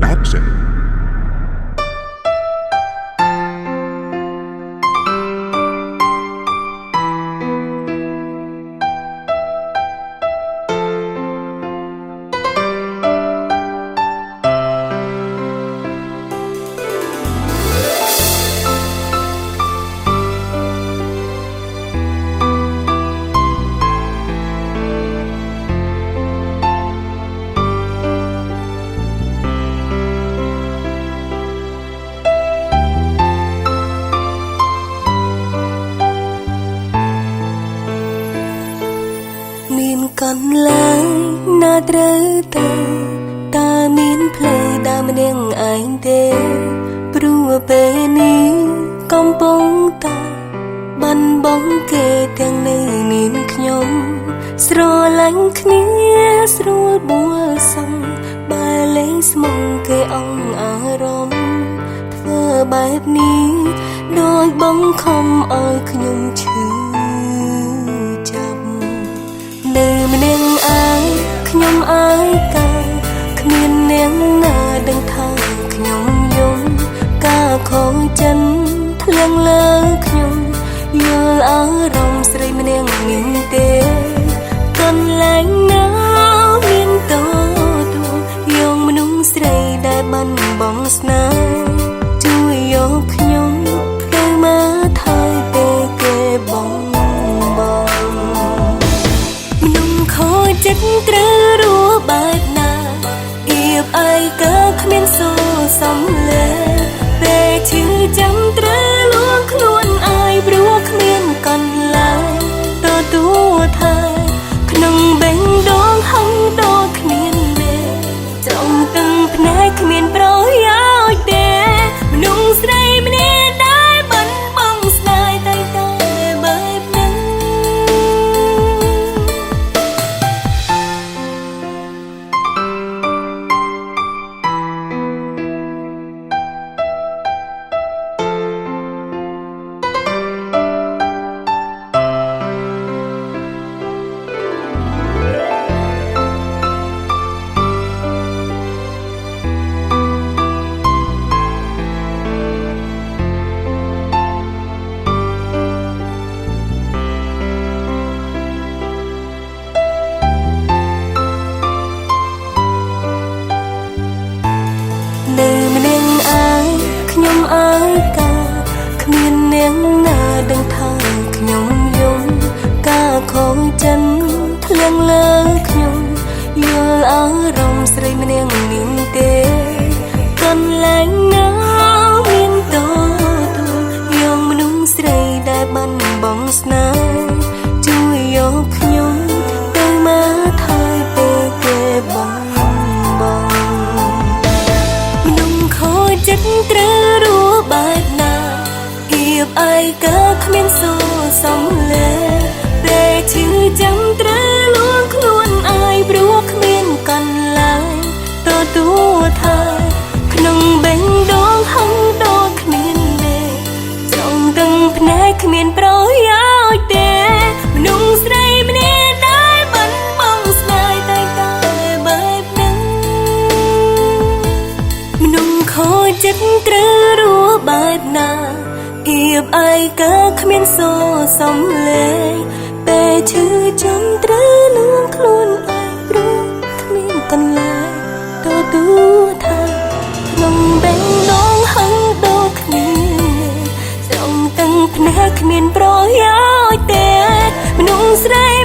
Production មានកន្លែងណាត្រូវទៅតើមានផ្លូវដើរម្នាក់ឯងទេព្រោះពេលនេះកំពុងតែបាត់បង់គេទាំងនៅមានខ្ញុំស្រឡាញ់គ្នាស្រួលបួលសំបើលេងស្មងគេអងអារម្មណ៍ធ្វើបែបនេះដោយបង្ខំឲ្យខ្ញុំឈឺនៅម្នាក់ឯងខ្ញុំអើយកាយគ្មានអ្នកណាដឹងថាខ្ញុំយំការខំចិនធ្លាក់លើខ្ញុំយល់អារម្មណ៍ស្រីម្នាក់មានទេកន្លែងណាមានតួយកមនុស្សស្រីដែលបានបងស្នេហ៍ជួយយកខ្ញុំទៅមកថើយពេលគេបងចិត្តត្រូវរស់បែបណាអៀបអីក៏គ្មានសូរសំលេងពេលឈឺចាំត្រូវលួងខ្លួនអាយព្រោះគ្មានកន្លែងទទួលថាក្នុងបេះដូងហឹងដូចគ្មានមេចង់ទាំងភ្នែកគ្មានប្រយោជន៍ទេមនុស្សស្រីម្នាក់ដែលបាត់បង់ស្នេហ៍តែបែបហ្នឹងនៅម្នាក់ឯងខ្ញុំអើយកាគ្មានអ្នកណាដឹងថាខ្ញុំយំការខំចិនធ្លាក់លើខ្ញុំយល់អារម្មណ៍ស្រីម្នាក់មានទេកន្លែងណាមានតួយកមនុស្សស្រីដែលបានបងស្នេហ៍ជួយយកខ្ញុំទៅមកថើយពេលគេបងចិត្តត្រូវរស់បែបណាអៀបអីក៏គ្មានសូរសំលេងពេលឈឺចាំត្រូវលួងខ្លួនអាយព្រោះគ្មានកន្លែងទទួលថាក្នុងបេះដូងហឹងដូចគ្មានមេចង់ទាំងភ្នែកគ្មានប្រយោជន៍ទេមនុស្សស្រីម្នាក់ដែលបាត់បង់ស្នេហ៍តែបែបហ្នឹងមនុស្សខូចចិត្តត្រូវរស់បែបណាអៀបអីក៏គ្មានសូរសំលេងពេលឈឺចាំត្រូវលួងខ្លួនឯងព្រោះគ្មានកន្លែងទទួលថាក្នុងបេះដូងហឹងដូចគ្នាស្រង់ទាំងភ្នែកគ្មានប្រយោជន៍ទេមនុស្សស្រី